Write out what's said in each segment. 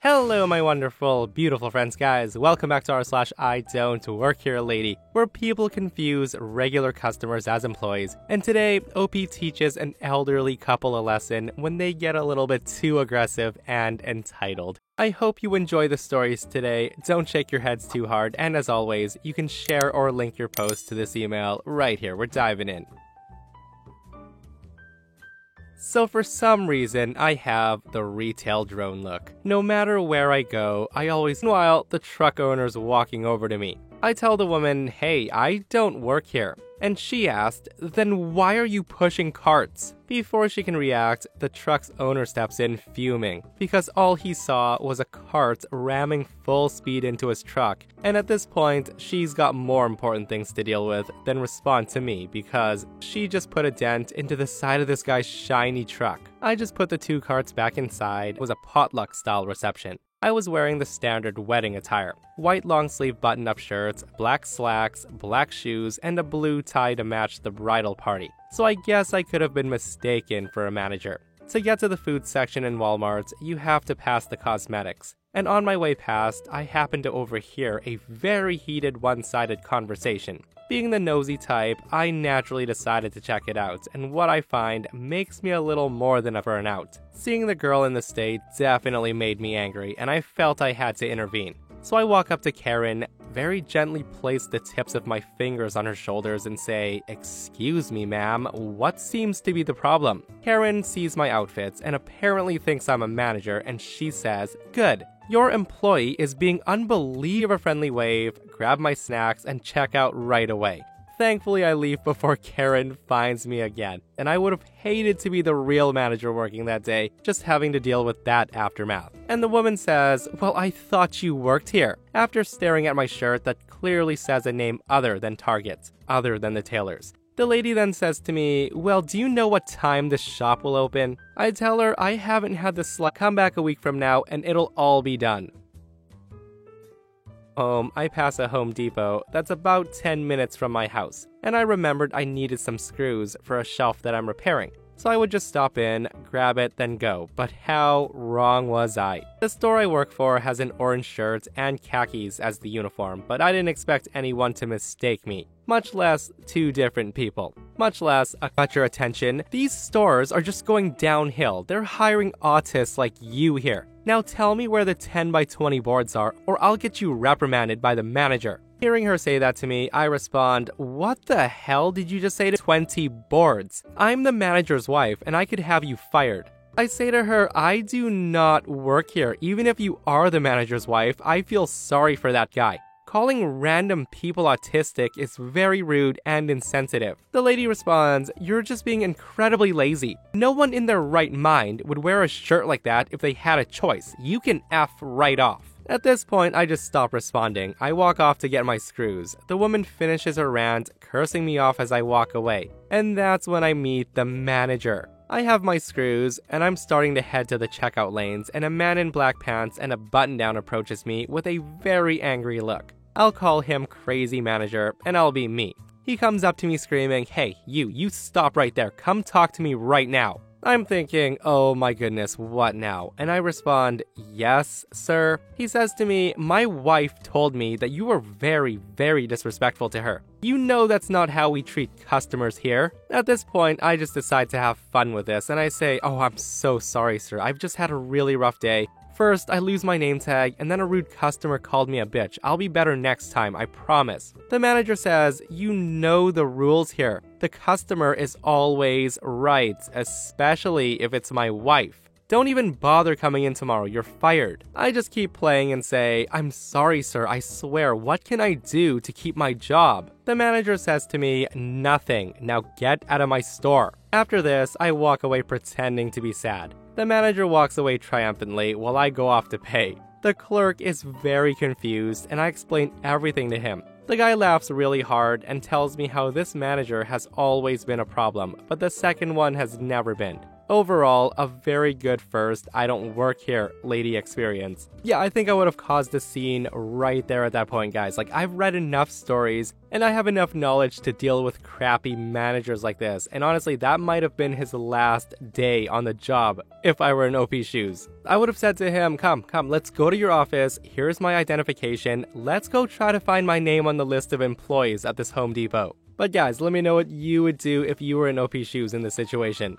Hello, my wonderful, beautiful friends, guys. Welcome back to r/I don't work here lady, where people confuse regular customers as employees. And today, OP teaches an elderly couple a lesson when they get a little bit too aggressive and entitled. I hope you enjoy the stories today. Don't shake your heads too hard. And as always, you can share or link your post to this email right here. We're diving in. So for some reason, I have the retail drone look. No matter where I go, I always, meanwhile, the truck owner's walking over to me. I tell the woman, hey, I don't work here. And she asked, then why are you pushing carts? Before she can react, the truck's owner steps in fuming, because all he saw was a cart ramming full speed into his truck. And at this point, she's got more important things to deal with than respond to me, because she just put a dent into the side of this guy's shiny truck. I just put the two carts back inside. It was a potluck-style reception. I was wearing the standard wedding attire. White long-sleeve button-up shirts, black slacks, black shoes, and a blue tie to match the bridal party. So I guess I could have been mistaken for a manager. To get to the food section in Walmart, you have to pass the cosmetics. And on my way past, I happened to overhear a very heated one-sided conversation. Being the nosy type, I naturally decided to check it out, and what I find makes me a little more than a burnout. Seeing the girl in the state definitely made me angry, and I felt I had to intervene. So I walk up to Karen, very gently place the tips of my fingers on her shoulders and say, "Excuse me, ma'am, what seems to be the problem?" Karen sees my outfits and apparently thinks I'm a manager, and she says, "Good. Your employee is being unbelievably friendly wave, grab my snacks, and check out right away." Thankfully, I leave before Karen finds me again, and I would have hated to be the real manager working that day, just having to deal with that aftermath. And the woman says, "Well, I thought you worked here," after staring at my shirt that clearly says a name other than Target, other than the tailor's. The lady then says to me, "Well, do you know what time this shop will open?" I tell her I haven't had the come back a week from now and it'll all be done. I pass a Home Depot that's about 10 minutes from my house, and I remembered I needed some screws for a shelf that I'm repairing. So I would just stop in, grab it, then go. But how wrong was I? The store I work for has an orange shirt and khakis as the uniform, but I didn't expect anyone to mistake me, much less two different people. Much less, got your attention. These stores are just going downhill. They're hiring autists like you here. Now tell me where the 10 by 20 boards are, or I'll get you reprimanded by the manager. Hearing her say that to me, I respond, "What the hell did you just say to 20 boards? I'm the manager's wife, and I could have you fired." I say to her, "I do not work here. Even if you are the manager's wife, I feel sorry for that guy. Calling random people autistic is very rude and insensitive." The lady responds, "You're just being incredibly lazy. No one in their right mind would wear a shirt like that if they had a choice. You can F right off." At this point, I just stop responding. I walk off to get my screws. The woman finishes her rant, cursing me off as I walk away. And that's when I meet the manager. I have my screws, and I'm starting to head to the checkout lanes, and a man in black pants and a button-down approaches me with a very angry look. I'll call him Crazy Manager, and I'll be me. He comes up to me screaming, "Hey, you stop right there. Come talk to me right now." I'm thinking, oh my goodness, what now? And I respond, "Yes, sir." He says to me, "My wife told me that you were very, very disrespectful to her. You know that's not how we treat customers here." At this point, I just decide to have fun with this, and I say, "Oh, I'm so sorry, sir. I've just had a really rough day. First, I lose my name tag, and then a rude customer called me a bitch. I'll be better next time, I promise." The manager says, "You know the rules here. The customer is always right, especially if it's my wife. Don't even bother coming in tomorrow, you're fired." I just keep playing and say, "I'm sorry, sir, I swear, what can I do to keep my job?" The manager says to me, "Nothing, now get out of my store." After this, I walk away pretending to be sad. The manager walks away triumphantly while I go off to pay. The clerk is very confused, and I explain everything to him. The guy laughs really hard and tells me how this manager has always been a problem, but the second one has never been. Overall, a very good first I don't work here lady experience. Yeah, I think I would have caused the scene right there at that point, guys. Like, I've read enough stories, and I have enough knowledge to deal with crappy managers like this, and honestly, that might have been his last day on the job if I were in OP's shoes. I would have said to him, come, let's go to your office, here's my identification, let's go try to find my name on the list of employees at this Home Depot. But guys, let me know what you would do if you were in OP's shoes in this situation.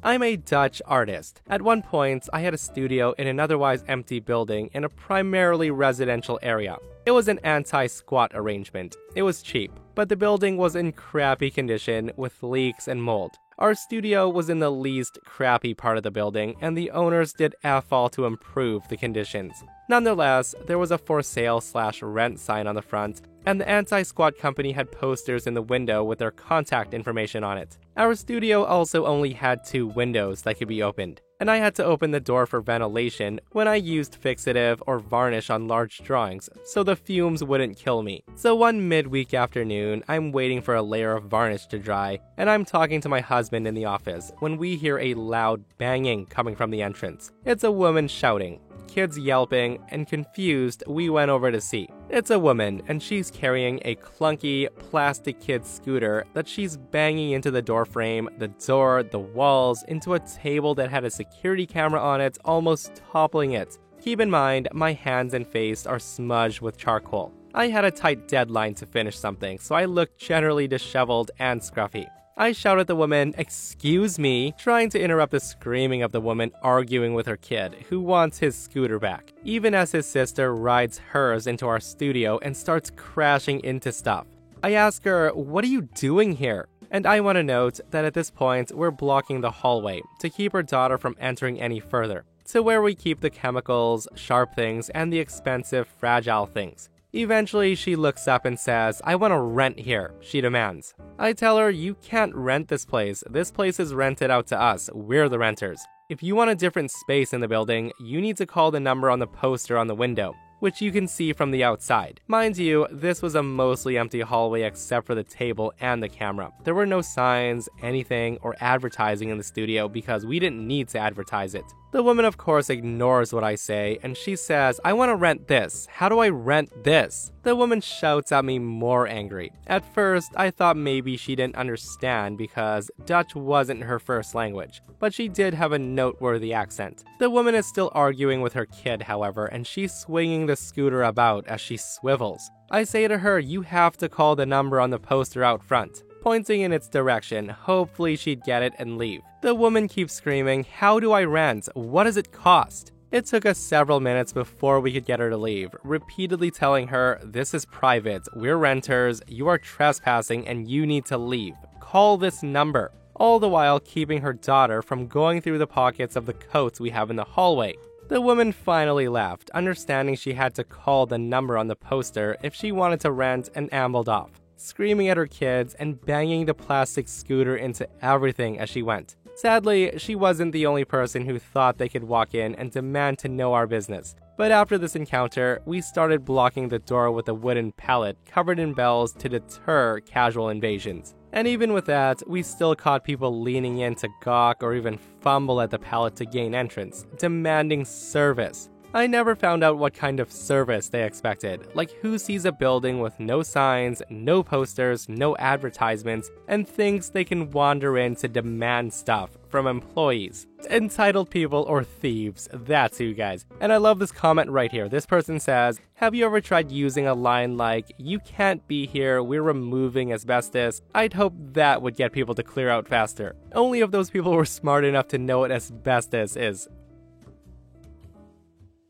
I'm a Dutch artist. At one point, I had a studio in an otherwise empty building in a primarily residential area. It was an anti-squat arrangement. It was cheap, but the building was in crappy condition with leaks and mold. Our studio was in the least crappy part of the building, and the owners did F-all to improve the conditions. Nonetheless, there was a for sale/rent sign on the front, and the anti-squat company had posters in the window with their contact information on it. Our studio also only had 2 windows that could be opened, and I had to open the door for ventilation when I used fixative or varnish on large drawings so the fumes wouldn't kill me. So one midweek afternoon, I'm waiting for a layer of varnish to dry, and I'm talking to my husband in the office when we hear a loud banging coming from the entrance. It's a woman shouting. Kids yelping, and confused, we went over to see. It's a woman, and she's carrying a clunky plastic kid scooter that she's banging into the door frame, the door, the walls, into a table that had a security camera on it, almost toppling it. Keep in mind, my hands and face are smudged with charcoal. I had a tight deadline to finish something, so I looked generally disheveled and scruffy. I shout at the woman, "Excuse me," trying to interrupt the screaming of the woman arguing with her kid, who wants his scooter back, even as his sister rides hers into our studio and starts crashing into stuff. I ask her, "What are you doing here?" And I want to note that at this point, we're blocking the hallway to keep her daughter from entering any further, to where we keep the chemicals, sharp things, and the expensive, fragile things. Eventually, she looks up and says, "I want to rent here," she demands. I tell her, "You can't rent this place. This place is rented out to us. We're the renters. If you want a different space in the building, you need to call the number on the poster on the window, which you can see from the outside." Mind you, this was a mostly empty hallway except for the table and the camera. There were no signs, anything, or advertising in the studio because we didn't need to advertise it. The woman, of course, ignores what I say, and she says, "I want to rent this. How do I rent this?" The woman shouts at me more angry. At first, I thought maybe she didn't understand because Dutch wasn't her first language, but she did have a noteworthy accent. The woman is still arguing with her kid, however, and she's swinging the scooter about as she swivels. I say to her, "You have to call the number on the poster out front," pointing in its direction. Hopefully she'd get it and leave. The woman keeps screaming, "How do I rent? What does it cost?" It took us several minutes before we could get her to leave, repeatedly telling her, "This is private, we're renters, you are trespassing, and you need to leave. Call this number." All the while keeping her daughter from going through the pockets of the coats we have in the hallway. The woman finally left, understanding she had to call the number on the poster if she wanted to rent, and ambled off, screaming at her kids and banging the plastic scooter into everything as she went. Sadly, she wasn't the only person who thought they could walk in and demand to know our business. But after this encounter, we started blocking the door with a wooden pallet covered in bells to deter casual invasions. And even with that, we still caught people leaning in to gawk or even fumble at the pallet to gain entrance, demanding service. I never found out what kind of service they expected. Like, who sees a building with no signs, no posters, no advertisements, and thinks they can wander in to demand stuff from employees? Entitled people or thieves, that's who, guys. And I love this comment right here. This person says, "Have you ever tried using a line like, 'You can't be here, we're removing asbestos'? I'd hope that would get people to clear out faster. Only if those people were smart enough to know what asbestos is."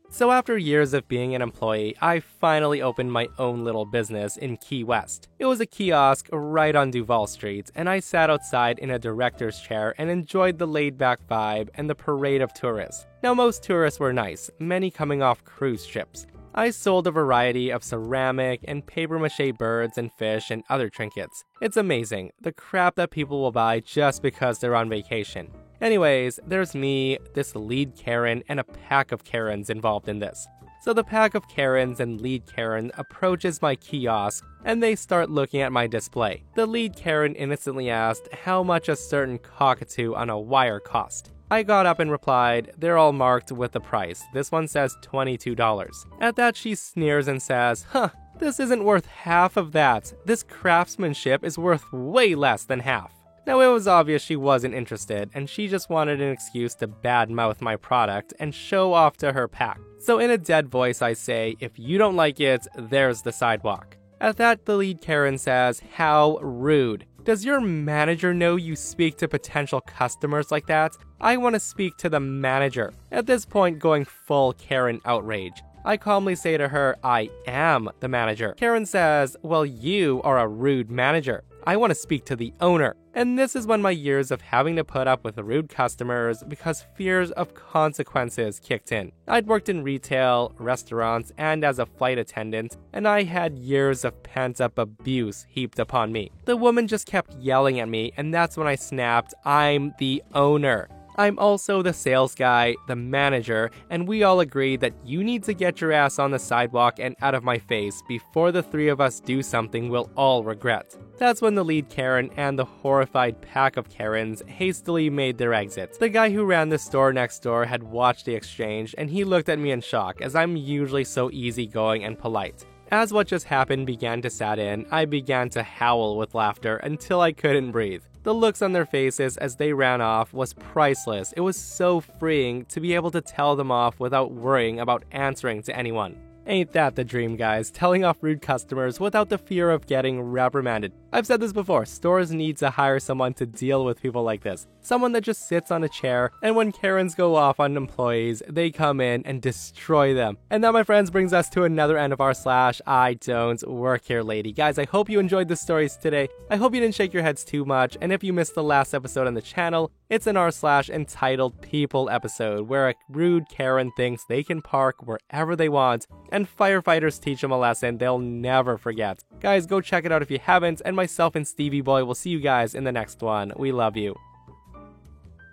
So after years of being an employee, I finally opened my own little business in Key West. It was a kiosk right on Duval Street, and I sat outside in a director's chair and enjoyed the laid-back vibe and the parade of tourists. Now, most tourists were nice, many coming off cruise ships. I sold a variety of ceramic and papier-mâché birds and fish and other trinkets. It's amazing, the crap that people will buy just because they're on vacation. Anyways, there's me, this lead Karen, and a pack of Karens involved in this. So the pack of Karens and lead Karen approaches my kiosk and they start looking at my display. The lead Karen innocently asked how much a certain cockatoo on a wire cost. I got up and replied, they're all marked with the price. This one says $22. At that she sneers and says, this isn't worth half of that. This craftsmanship is worth way less than half. Now it was obvious she wasn't interested, and she just wanted an excuse to badmouth my product and show off to her pack. So in a dead voice I say, if you don't like it, there's the sidewalk. At that the lead Karen says, how rude. Does your manager know you speak to potential customers like that? I want to speak to the manager. At this point, going full Karen outrage. I calmly say to her, I am the manager. Karen says, well, you are a rude manager. I want to speak to the owner. And this is when my years of having to put up with rude customers because fears of consequences kicked in. I'd worked in retail, restaurants, and as a flight attendant, and I had years of pent-up abuse heaped upon me. The woman just kept yelling at me, and that's when I snapped, I'm the owner. I'm also the sales guy, the manager, and we all agree that you need to get your ass on the sidewalk and out of my face before the three of us do something we'll all regret. That's when the lead Karen and the horrified pack of Karens hastily made their exits. The guy who ran the store next door had watched the exchange, and he looked at me in shock, as I'm usually so easygoing and polite. As what just happened began to set in, I began to howl with laughter until I couldn't breathe. The looks on their faces as they ran off was priceless. It was so freeing to be able to tell them off without worrying about answering to anyone. Ain't that the dream, guys? Telling off rude customers without the fear of getting reprimanded. I've said this before, stores need to hire someone to deal with people like this. Someone that just sits on a chair, and when Karens go off on employees, they come in and destroy them. And that, my friends, brings us to another end of our I don't work here lady. Guys, I hope you enjoyed the stories today. I hope you didn't shake your heads too much, and if you missed the last episode on the channel, it's an entitled People episode, where a rude Karen thinks they can park wherever they want, and firefighters teach them a lesson they'll never forget. Guys, go check it out if you haven't, and myself and Stevie Boy will see you guys in the next one. We love you.